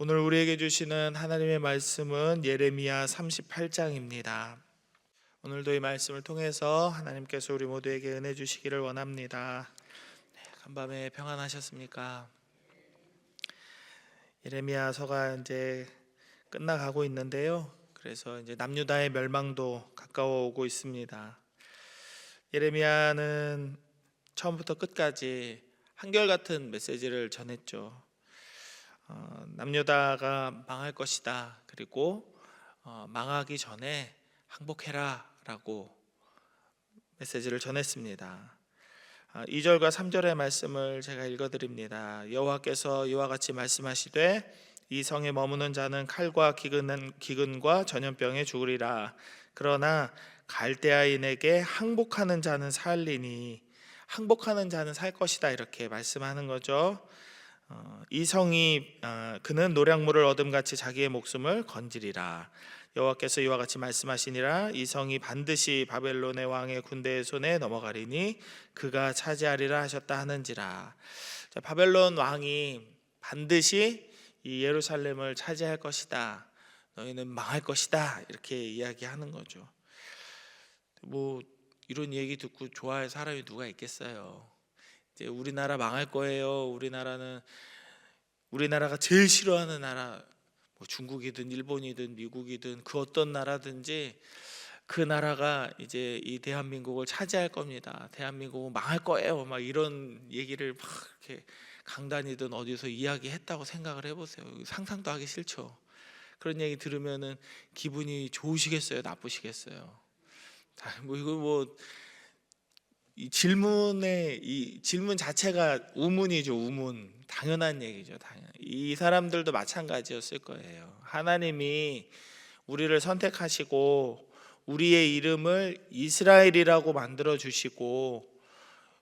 오늘 우리에게 주시는 하나님의 말씀은 예레미야 38장입니다. 오늘도 이 말씀을 통해서 하나님께서 우리 모두에게 은혜 주시기를 원합니다. 간밤에 평안하셨습니까? 예레미야서가 이제 끝나가고 있는데요. 그래서 이제 남유다의 멸망도 가까워 오고 있습니다. 예레미야는 처음부터 끝까지 한결같은 메시지를 전했죠. 남유다가 망할 것이다. 그리고 망하기 전에 항복해라 라고 메시지를 전했습니다. 2절과 3절의 말씀을 제가 읽어드립니다. 여호와께서 이와 같이 말씀하시되 이 성에 머무는 자는 칼과 기근과 전염병에 죽으리라. 그러나 갈대아인에게 항복하는 자는 살리니, 항복하는 자는 살 것이다, 이렇게 말씀하는 거죠. 이 성이 그는 노량물을 얻음같이 자기의 목숨을 건지리라. 여호와께서 이와 같이 말씀하시니라. 이 성이 반드시 바벨론의 왕의 군대의 손에 넘어가리니 그가 차지하리라 하셨다 하는지라. 자, 바벨론 왕이 반드시 이 예루살렘을 차지할 것이다, 너희는 망할 것이다, 이렇게 이야기하는 거죠. 뭐 이런 얘기 듣고 좋아할 사람이 누가 있겠어요? 이제 우리나라 망할 거예요. 우리나라가 제일 싫어하는 나라, 뭐 중국이든 일본이든 미국이든 그 어떤 나라든지 그 나라가 이제 이 대한민국을 차지할 겁니다. 대한민국은 망할 거예요. 막 이런 얘기를 막 이렇게 강단이든 어디서 이야기했다고 생각을 해보세요. 상상도 하기 싫죠. 그런 얘기 들으면은 기분이 좋으시겠어요? 나쁘시겠어요? 이 질문 자체가 우문이죠. 우문. 당연한 얘기죠. 이 사람들도 마찬가지였을 거예요. 하나님이 우리를 선택하시고 우리의 이름을 이스라엘이라고 만들어 주시고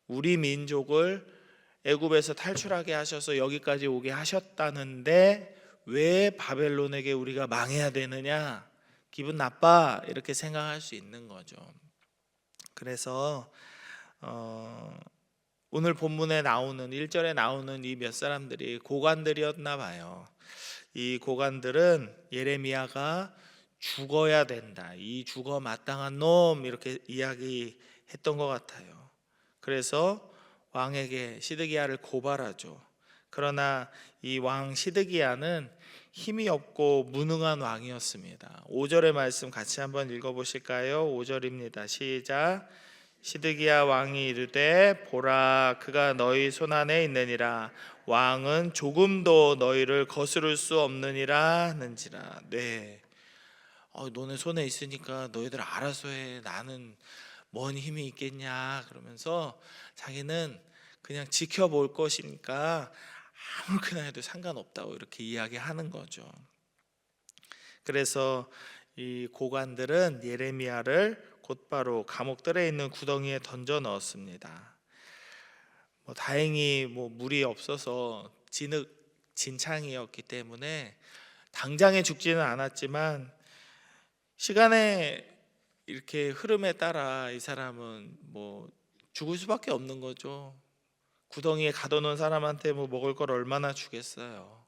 우리 민족을 애굽에서 탈출하게 하셔서 여기까지 오게 하셨다는데 왜 바벨론에게 우리가 망해야 되느냐? 기분 나빠, 이렇게 생각할 수 있는 거죠. 그래서 오늘 본문에 나오는 1절에 나오는 이 몇 사람들이 고관들이었나 봐요. 이 고관들은 예레미야가 죽어야 된다, 이 죽어 마땅한 놈, 이렇게 이야기했던 것 같아요. 그래서 왕에게 시드기야를 고발하죠. 그러나 이 왕 시드기야는 힘이 없고 무능한 왕이었습니다. 5절의 말씀 같이 한번 읽어보실까요? 5절입니다. 시작. 시드기야 왕이 이르되 보라, 그가 너희 손안에 있느니라. 왕은 조금도 너희를 거스를 수 없느니라 하는지라. 네, 너네 손에 있으니까 너희들 알아서 해, 나는 뭔 힘이 있겠냐, 그러면서 자기는 그냥 지켜볼 것이니까 아무렇게나 해도 상관없다고 이렇게 이야기하는 거죠. 그래서 이 고관들은 예레미야를 곧바로 감옥들에 있는 구덩이에 던져 넣었습니다. 다행히 물이 없어서 진창이었기 때문에 당장에 죽지는 않았지만 시간의 이렇게 흐름에 따라 이 사람은 죽을 수밖에 없는 거죠. 구덩이에 가둬놓은 사람한테 먹을 걸 얼마나 주겠어요.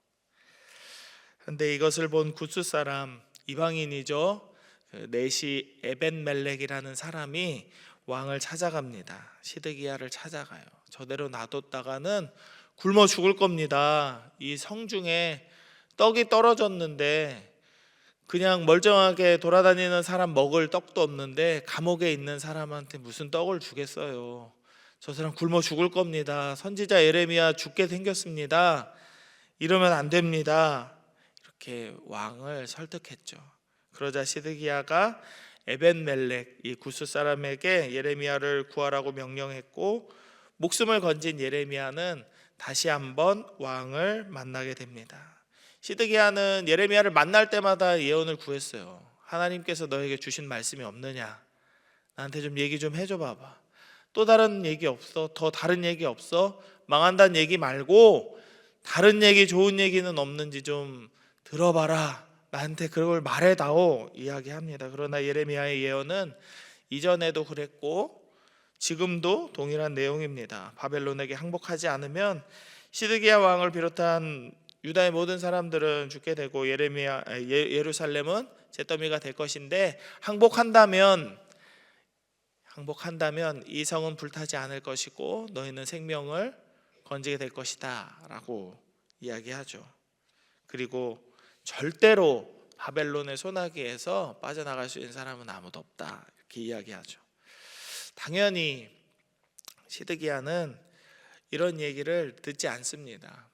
그런데 이것을 본 구스 사람, 이방인이죠, 네시 에벤멜렉이라는 사람이 왕을 찾아갑니다. 시드기야를 찾아가요. 저대로 놔뒀다가는 굶어 죽을 겁니다. 이 성중에 떡이 떨어졌는데 그냥 멀쩡하게 돌아다니는 사람 먹을 떡도 없는데 감옥에 있는 사람한테 무슨 떡을 주겠어요. 저 사람 굶어 죽을 겁니다. 선지자 예레미야 죽게 생겼습니다. 이러면 안 됩니다. 이렇게 왕을 설득했죠. 그러자 시드기야가 에벤멜렉, 이 구스 사람에게 예레미야를 구하라고 명령했고 목숨을 건진 예레미야는 다시 한번 왕을 만나게 됩니다. 시드기야는 예레미야를 만날 때마다 예언을 구했어요. 하나님께서 너에게 주신 말씀이 없느냐? 나한테 좀 얘기 좀 해줘 봐봐. 또 다른 얘기 없어? 더 다른 얘기 없어? 망한다는 얘기 말고 다른 얘기, 좋은 얘기는 없는지 좀 들어봐라. 나한테 그걸 말해다오, 이야기합니다. 그러나 예레미야의 예언은 이전에도 그랬고 지금도 동일한 내용입니다. 바벨론에게 항복하지 않으면 시드기야 왕을 비롯한 유다의 모든 사람들은 죽게 되고 예루살렘은 잿더미가 될 것인데 항복한다면 이 성은 불타지 않을 것이고 너희는 생명을 건지게 될 것이다 라고 이야기하죠. 그리고 절대로 바벨론의 소나기에서 빠져나갈 수 있는 사람은 아무도 없다 이렇게 이야기하죠. 당연히 시드기야는 이런 얘기를 듣지 않습니다.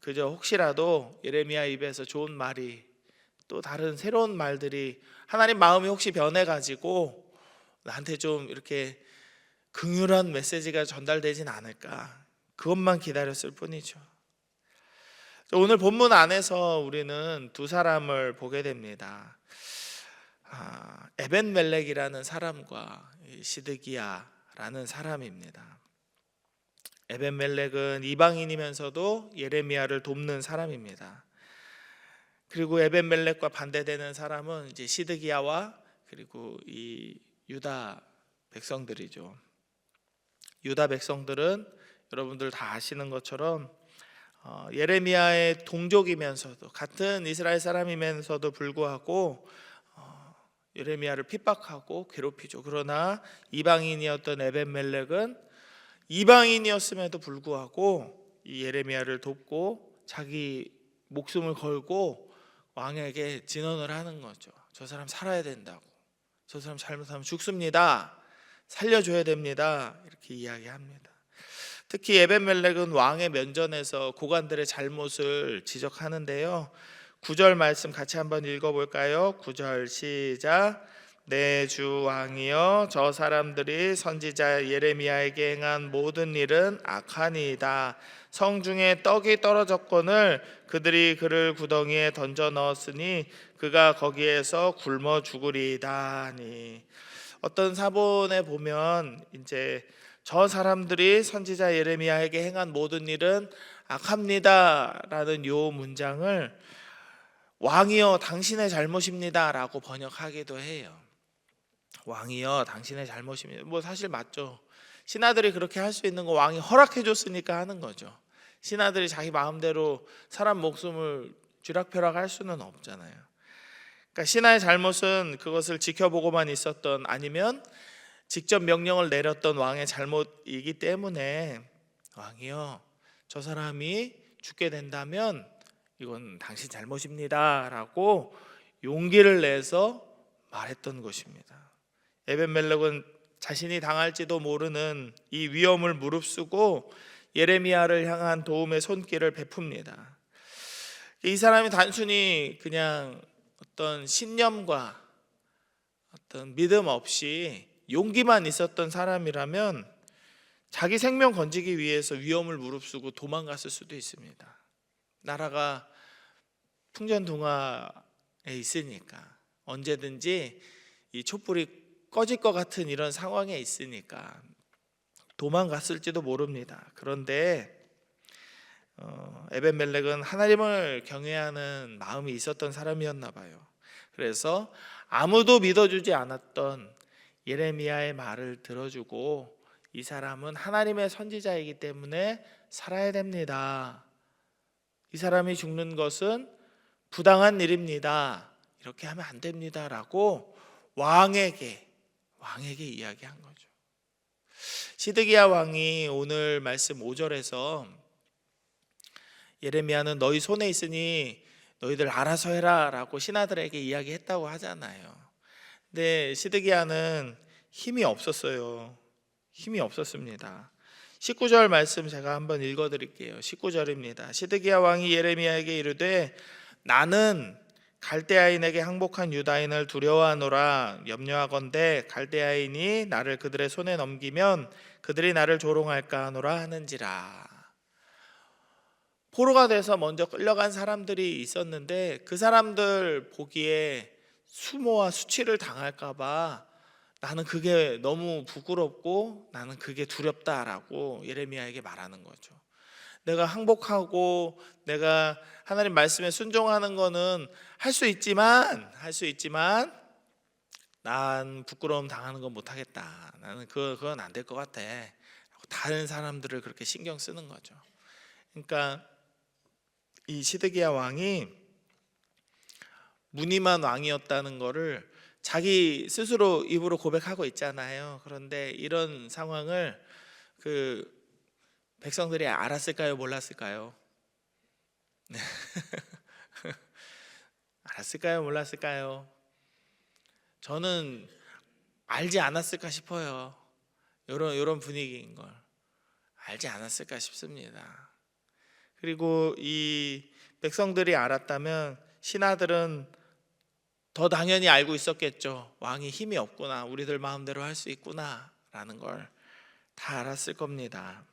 그저 혹시라도 예레미야 입에서 좋은 말이, 또 다른 새로운 말들이, 하나님 마음이 혹시 변해가지고 나한테 좀 이렇게 긍휼한 메시지가 전달되진 않을까, 그것만 기다렸을 뿐이죠. 오늘 본문 안에서 우리는 두 사람을 보게 됩니다. 에벤멜렉이라는 사람과 시드기야라는 사람입니다. 에벤멜렉은 이방인이면서도 예레미야를 돕는 사람입니다. 그리고 에벤멜렉과 반대되는 사람은 이제 시드기야와 그리고 이 유다 백성들이죠. 유다 백성들은 여러분들 다 아시는 것처럼 예레미야의 동족이면서도, 같은 이스라엘 사람이면서도 불구하고 예레미야를 핍박하고 괴롭히죠. 그러나 이방인이었던 에벤멜렉은 이방인이었음에도 불구하고 이 예레미야를 돕고 자기 목숨을 걸고 왕에게 진언을 하는 거죠. 저 사람 살아야 된다고, 저 사람 잘못하면 죽습니다, 살려줘야 됩니다, 이렇게 이야기합니다. 특히 에벤멜렉은 왕의 면전에서 고관들의 잘못을 지적하는데요. 9절 말씀 같이 한번 읽어볼까요? 9절 시작. 내 주 왕이여, 저 사람들이 선지자 예레미야에게 행한 모든 일은 악하니이다. 성중에 떡이 떨어졌거늘 그들이 그를 구덩이에 던져 넣었으니 그가 거기에서 굶어 죽으리이다. 어떤 사본에 보면 이제 저 사람들이 선지자 예레미야에게 행한 모든 일은 악합니다 라는 요 문장을 왕이여 당신의 잘못입니다 라고 번역하기도 해요. 왕이여 당신의 잘못입니다. 뭐 사실 맞죠. 신하들이 그렇게 할 수 있는 거 왕이 허락해 줬으니까 하는 거죠. 신하들이 자기 마음대로 사람 목숨을 쥐락펴락 할 수는 없잖아요. 그러니까 신하의 잘못은 그것을 지켜보고만 있었던, 아니면 직접 명령을 내렸던 왕의 잘못이기 때문에 왕이여 저 사람이 죽게 된다면 이건 당신 잘못입니다 라고 용기를 내서 말했던 것입니다. 에벤멜렉은 자신이 당할지도 모르는 이 위험을 무릅쓰고 예레미야를 향한 도움의 손길을 베풉니다. 이 사람이 단순히 그냥 어떤 신념과 어떤 믿음 없이 용기만 있었던 사람이라면 자기 생명 건지기 위해서 위험을 무릅쓰고 도망갔을 수도 있습니다. 나라가 풍전등화에 있으니까, 언제든지 이 촛불이 꺼질 것 같은 이런 상황에 있으니까 도망갔을지도 모릅니다. 그런데 에벤멜렉은 하나님을 경외하는 마음이 있었던 사람이었나 봐요. 그래서 아무도 믿어주지 않았던 예레미야의 말을 들어주고, 이 사람은 하나님의 선지자이기 때문에 살아야 됩니다, 이 사람이 죽는 것은 부당한 일입니다, 이렇게 하면 안 됩니다 라고 왕에게 이야기한 거죠. 시드기야 왕이 오늘 말씀 5절에서 예레미야는 너희 손에 있으니 너희들 알아서 해라 라고 신하들에게 이야기했다고 하잖아요. 근데 시드기야는 힘이 없었습니다. 19절 말씀 제가 한번 읽어드릴게요. 19절입니다. 시드기야 왕이 예레미야에게 이르되 나는 갈대아인에게 항복한 유다인을 두려워하노라. 염려하건대 갈대아인이 나를 그들의 손에 넘기면 그들이 나를 조롱할까 하노라 하는지라. 포로가 돼서 먼저 끌려간 사람들이 있었는데 그 사람들 보기에 수모와 수치를 당할까 봐 나는 그게 너무 부끄럽고 나는 그게 두렵다라고 예레미야에게 말하는 거죠. 내가 항복하고 내가 하나님 말씀에 순종하는 거는 할 수 있지만 난 부끄러움 당하는 건 못하겠다. 나는 그건 안 될 것 같아. 다른 사람들을 그렇게 신경 쓰는 거죠. 그러니까 이 시드기야 왕이 무늬만 왕이었다는 거를 자기 스스로 입으로 고백하고 있잖아요. 그런데 이런 상황을 그 백성들이 알았을까요? 몰랐을까요? 알았을까요? 몰랐을까요? 저는 알지 않았을까 싶어요. 이런 분위기인 걸 알지 않았을까 싶습니다. 그리고 이 백성들이 알았다면 신하들은 더 당연히 알고 있었겠죠. 왕이 힘이 없구나, 우리들 마음대로 할 수 있구나 라는 걸 다 알았을 겁니다.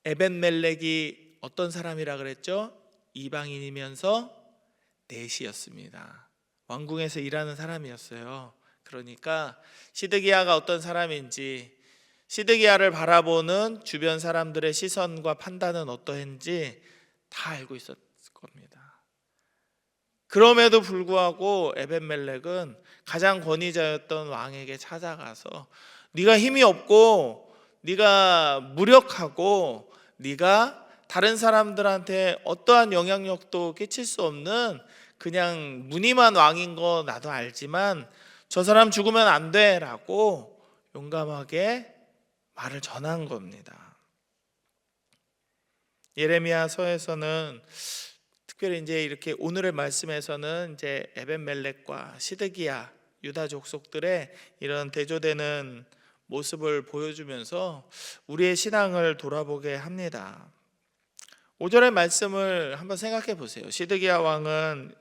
에벤멜렉이 어떤 사람이라 그랬죠? 이방인이면서 내시였습니다. 왕궁에서 일하는 사람이었어요. 그러니까 시드기야가 어떤 사람인지, 시드기야를 바라보는 주변 사람들의 시선과 판단은 어떠한지 다 알고 있었을 겁니다. 그럼에도 불구하고 에벤멜렉은 가장 권위자였던 왕에게 찾아가서 네가 힘이 없고 네가 무력하고 네가 다른 사람들한테 어떠한 영향력도 끼칠 수 없는 그냥 무늬만 왕인 거 나도 알지만 저 사람 죽으면 안 돼 라고 용감하게 말을 전한 겁니다. 예레미야서에서는 특별히 이제 이렇게 오늘의 말씀에서는 이제 에벤멜렉과 시드기야 유다 족속들의 이런 대조되는 모습을 보여주면서 우리의 신앙을 돌아보게 합니다. 5절의 말씀을 한번 생각해 보세요. 시드기야 왕은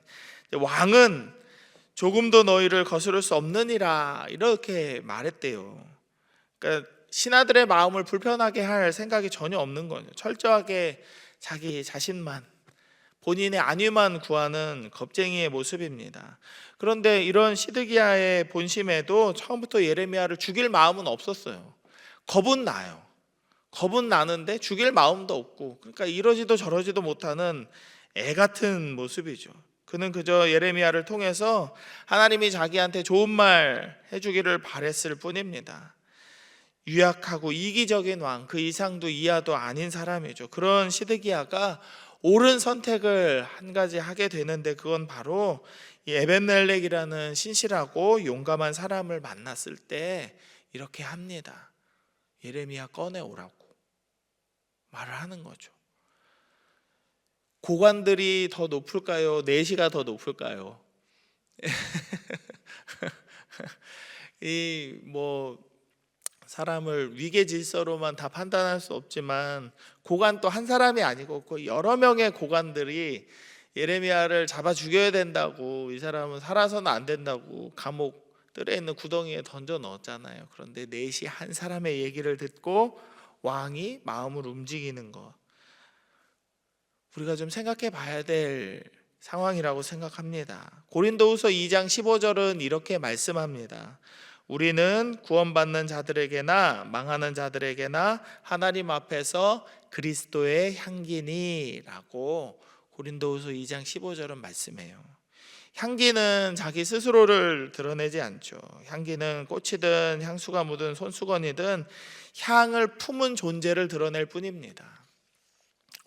조금도 너희를 거스를 수 없느니라 이렇게 말했대요. 그러니까 신하들의 마음을 불편하게 할 생각이 전혀 없는 거죠. 철저하게 자기 자신만, 본인의 안위만 구하는 겁쟁이의 모습입니다. 그런데 이런 시드기야의 본심에도 처음부터 예레미야를 죽일 마음은 없었어요. 겁은 나요. 겁은 나는데 죽일 마음도 없고, 그러니까 이러지도 저러지도 못하는 애 같은 모습이죠. 그는 그저 예레미야를 통해서 하나님이 자기한테 좋은 말 해주기를 바랬을 뿐입니다. 유약하고 이기적인 왕, 그 이상도 이하도 아닌 사람이죠. 그런 시드기야가 옳은 선택을 한 가지 하게 되는데 그건 바로 이 에벤멜렉이라는 신실하고 용감한 사람을 만났을 때 이렇게 합니다. 예레미야 꺼내오라고 말을 하는 거죠. 고관들이 더 높을까요? 내시가 더 높을까요? 이 사람을 위계 질서로만 다 판단할 수 없지만 고관 또 한 사람이 아니고 여러 명의 고관들이 예레미야를 잡아 죽여야 된다고, 이 사람은 살아서는 안 된다고 감옥 뜰에 있는 구덩이에 던져 넣었잖아요. 그런데 넷이 한 사람의 얘기를 듣고 왕이 마음을 움직이는 것, 우리가 좀 생각해 봐야 될 상황이라고 생각합니다. 고린도후서 2장 15절은 이렇게 말씀합니다. 우리는 구원받는 자들에게나 망하는 자들에게나 하나님 앞에서 그리스도의 향기니 라고 고린도후서 2장 15절은 말씀해요. 향기는 자기 스스로를 드러내지 않죠. 향기는 꽃이든 향수가 묻은 손수건이든 향을 품은 존재를 드러낼 뿐입니다.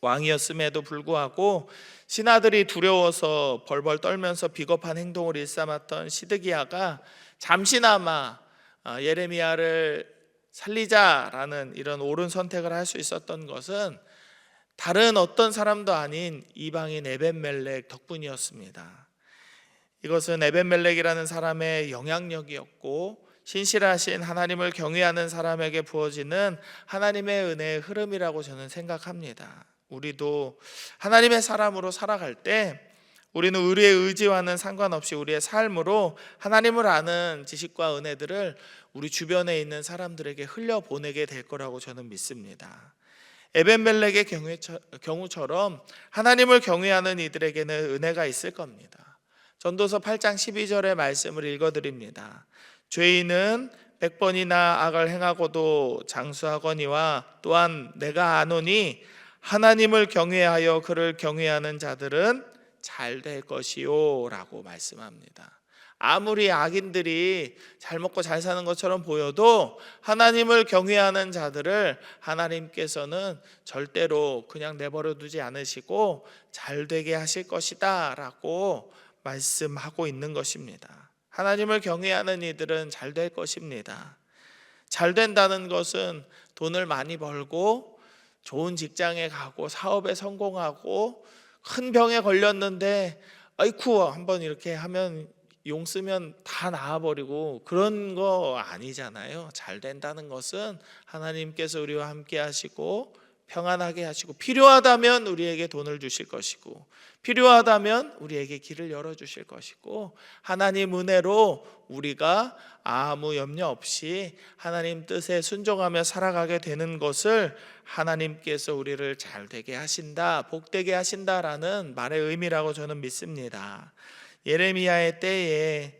왕이었음에도 불구하고 신하들이 두려워서 벌벌 떨면서 비겁한 행동을 일삼았던 시드기야가 잠시나마 예레미야를 살리자라는 이런 옳은 선택을 할 수 있었던 것은 다른 어떤 사람도 아닌 이방인 에벤멜렉 덕분이었습니다. 이것은 에벤멜렉이라는 사람의 영향력이었고 신실하신 하나님을 경외하는 사람에게 부어지는 하나님의 은혜의 흐름이라고 저는 생각합니다. 우리도 하나님의 사람으로 살아갈 때 우리는 우리의 의지와는 상관없이 우리의 삶으로 하나님을 아는 지식과 은혜들을 우리 주변에 있는 사람들에게 흘려보내게 될 거라고 저는 믿습니다. 에벤멜렉의 경우처럼 하나님을 경외하는 이들에게는 은혜가 있을 겁니다. 전도서 8장 12절의 말씀을 읽어드립니다. 죄인은 100번이나 악을 행하고도 장수하거니와 또한 내가 아노니 하나님을 경외하여 그를 경외하는 자들은 잘 될 것이요 라고 말씀합니다. 아무리 악인들이 잘 먹고 잘 사는 것처럼 보여도 하나님을 경외하는 자들을 하나님께서는 절대로 그냥 내버려 두지 않으시고 잘 되게 하실 것이다 라고 말씀하고 있는 것입니다. 하나님을 경외하는 이들은 잘 될 것입니다. 잘 된다는 것은 돈을 많이 벌고 좋은 직장에 가고 사업에 성공하고 큰 병에 걸렸는데 아이쿠 한번 이렇게 하면 용 쓰면 다 나아버리고 그런 거 아니잖아요. 잘 된다는 것은 하나님께서 우리와 함께 하시고 평안하게 하시고 필요하다면 우리에게 돈을 주실 것이고 필요하다면 우리에게 길을 열어주실 것이고 하나님 은혜로 우리가 아무 염려 없이 하나님 뜻에 순종하며 살아가게 되는 것을 하나님께서 우리를 잘되게 하신다, 복되게 하신다라는 말의 의미라고 저는 믿습니다. 예레미야의 때에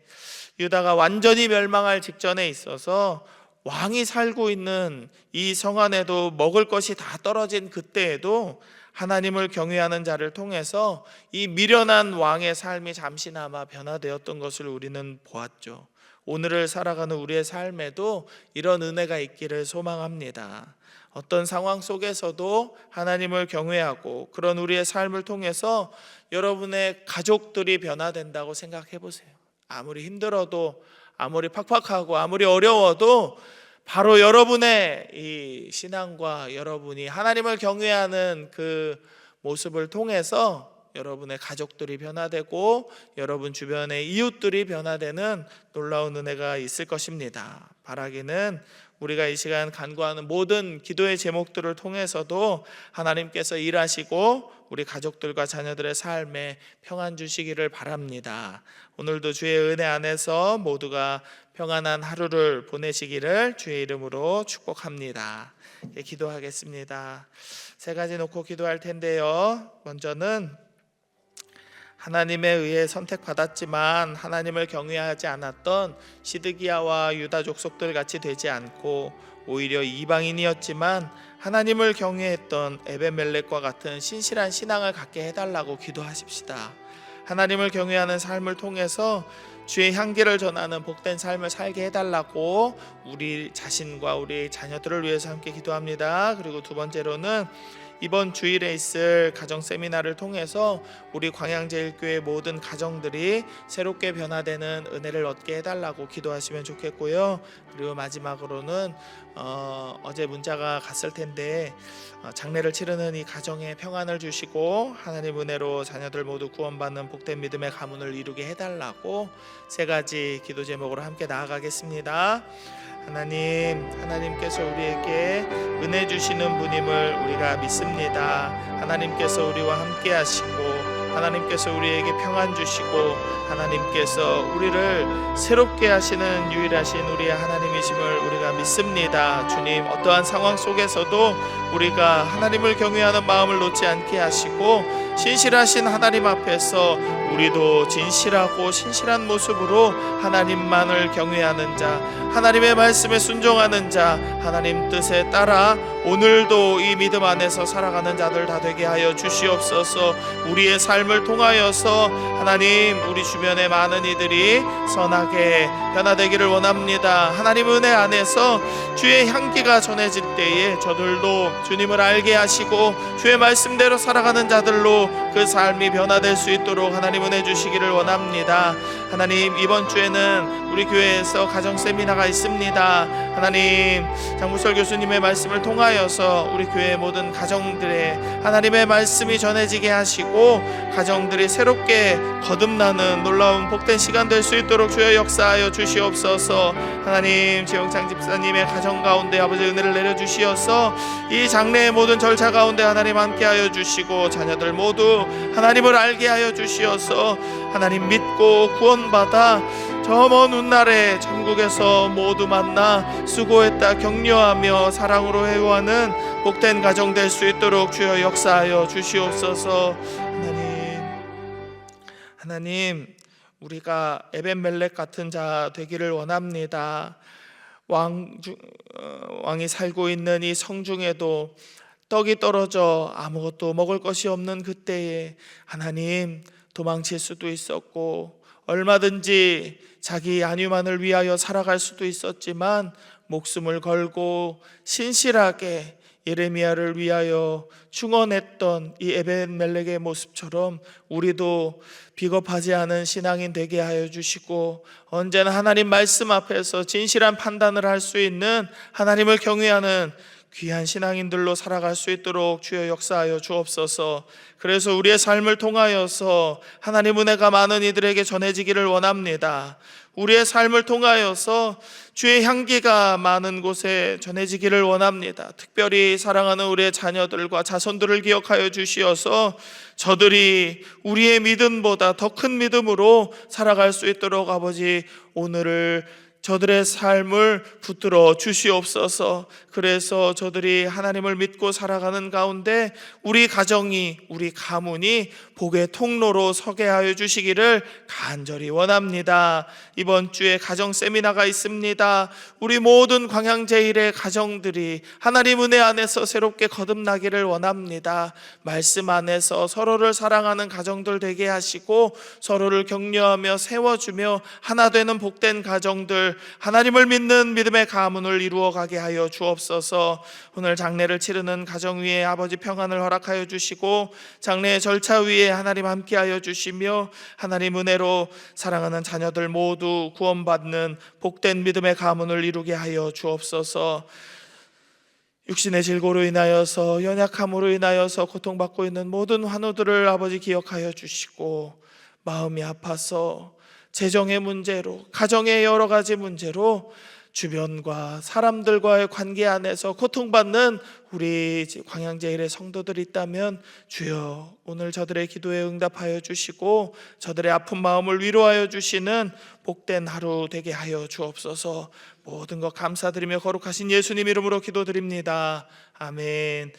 유다가 완전히 멸망할 직전에 있어서 왕이 살고 있는 이 성 안에도 먹을 것이 다 떨어진 그때에도 하나님을 경외하는 자를 통해서 이 미련한 왕의 삶이 잠시나마 변화되었던 것을 우리는 보았죠. 오늘을 살아가는 우리의 삶에도 이런 은혜가 있기를 소망합니다. 어떤 상황 속에서도 하나님을 경외하고 그런 우리의 삶을 통해서 여러분의 가족들이 변화된다고 생각해 보세요. 아무리 힘들어도 아무리 팍팍하고 아무리 어려워도 바로 여러분의 이 신앙과 여러분이 하나님을 경외하는 그 모습을 통해서 여러분의 가족들이 변화되고 여러분 주변의 이웃들이 변화되는 놀라운 은혜가 있을 것입니다. 바라기는 우리가 이 시간 간구하는 모든 기도의 제목들을 통해서도 하나님께서 일하시고 우리 가족들과 자녀들의 삶에 평안 주시기를 바랍니다. 오늘도 주의 은혜 안에서 모두가 평안한 하루를 보내시기를 주의 이름으로 축복합니다. 기도하겠습니다. 세 가지 놓고 기도할 텐데요. 먼저는 하나님에 의해 선택받았지만 하나님을 경외하지 않았던 시드기야와 유다 족속들 같이 되지 않고 오히려 이방인이었지만 하나님을 경외했던 에벤멜렉과 같은 신실한 신앙을 갖게 해달라고 기도하십시다. 하나님을 경외하는 삶을 통해서 주의 향기를 전하는 복된 삶을 살게 해달라고 우리 자신과 우리 자녀들을 위해서 함께 기도합니다. 그리고 두 번째로는 이번 주일에 있을 가정 세미나를 통해서 우리 광양제일교회 모든 가정들이 새롭게 변화되는 은혜를 얻게 해달라고 기도하시면 좋겠고요. 그리고 마지막으로는 어제 문자가 갔을 텐데 장례를 치르는 이 가정에 평안을 주시고 하나님 은혜로 자녀들 모두 구원받는 복된 믿음의 가문을 이루게 해달라고 세 가지 기도 제목으로 함께 나아가겠습니다. 하나님께서 우리에게 은혜 주시는 분임을 우리가 믿습니다. 하나님께서 우리와 함께 하시고 하나님께서 우리에게 평안 주시고 하나님께서 우리를 새롭게 하시는 유일하신 우리의 하나님이심을 우리가 믿습니다. 주님, 어떠한 상황 속에서도 우리가 하나님을 경외하는 마음을 놓지 않게 하시고 신실하신 하나님 앞에서 우리도 진실하고 신실한 모습으로 하나님만을 경외하는 자, 하나님의 말씀에 순종하는 자, 하나님 뜻에 따라 오늘도 이 믿음 안에서 살아가는 자들 다 되게 하여 주시옵소서. 우리의 삶을 통하여서 하나님 우리 주변의 많은 이들이 선하게 변화되기를 원합니다. 하나님 은혜 안에서 주의 향기가 전해질 때에 저들도 주님을 알게 하시고 주의 말씀대로 살아가는 자들로 그 삶이 변화될 수 있도록 하나님 은혜 주시기를 원합니다. 하나님, 이번 주에는 우리 교회에서 가정 세미나가 있습니다. 하나님, 장무설 교수님의 말씀을 통하여서 우리 교회의 모든 가정들의 하나님의 말씀이 전해지게 하시고 가정들이 새롭게 거듭나는 놀라운 복된 시간 될 수 있도록 주여 역사하여 주시옵소서. 하나님, 지영창 집사님의 가정 가운데 아버지 은혜를 내려주시어서 이 장래의 모든 절차 가운데 하나님 함께하여 주시고 자녀들 모두 하나님을 알게 하여 주시어서 하나님 믿고 구원받아 저 먼 훗날에 천국에서 모두 만나 수고했다 격려하며 사랑으로 회유하는 복된 가정 될 수 있도록 주여 역사하여 주시옵소서. 하나님, 우리가 에벤멜렉 같은 자 되기를 원합니다. 왕이 살고 있는 이 성중에도 떡이 떨어져 아무것도 먹을 것이 없는 그때에 하나님, 도망칠 수도 있었고 얼마든지 자기 안위만을 위하여 살아갈 수도 있었지만 목숨을 걸고 신실하게 예레미야를 위하여 충원했던 이 에벤멜렉의 모습처럼 우리도 비겁하지 않은 신앙인 되게 하여 주시고, 언제나 하나님 말씀 앞에서 진실한 판단을 할 수 있는, 하나님을 경외하는 귀한 신앙인들로 살아갈 수 있도록 주여 역사하여 주옵소서. 그래서 우리의 삶을 통하여서 하나님 은혜가 많은 이들에게 전해지기를 원합니다. 우리의 삶을 통하여서 주의 향기가 많은 곳에 전해지기를 원합니다. 특별히 사랑하는 우리의 자녀들과 자손들을 기억하여 주시어서 저들이 우리의 믿음보다 더 큰 믿음으로 살아갈 수 있도록 아버지, 오늘을 저들의 삶을 붙들어 주시옵소서. 그래서 저들이 하나님을 믿고 살아가는 가운데 우리 가정이, 우리 가문이 복의 통로로 서게 하여 주시기를 간절히 원합니다. 이번 주에 가정 세미나가 있습니다. 우리 모든 광양제일의 가정들이 하나님 은혜 안에서 새롭게 거듭나기를 원합니다. 말씀 안에서 서로를 사랑하는 가정들 되게 하시고, 서로를 격려하며 세워주며 하나 되는 복된 가정들, 하나님을 믿는 믿음의 가문을 이루어가게 하여 주옵소서. 오늘 장례를 치르는 가정 위에 아버지 평안을 허락하여 주시고, 장례의 절차 위에 하나님 함께하여 주시며, 하나님 은혜로 사랑하는 자녀들 모두 구원받는 복된 믿음의 가문을 이루게 하여 주옵소서. 육신의 질고로 인하여서, 연약함으로 인하여서 고통받고 있는 모든 환우들을 아버지 기억하여 주시고, 마음이 아파서 재정의 문제로, 가정의 여러 가지 문제로 주변과 사람들과의 관계 안에서 고통받는 우리 광양제일의 성도들이 있다면 주여 오늘 저들의 기도에 응답하여 주시고 저들의 아픈 마음을 위로하여 주시는 복된 하루 되게 하여 주옵소서. 모든 것 감사드리며 거룩하신 예수님 이름으로 기도드립니다. 아멘.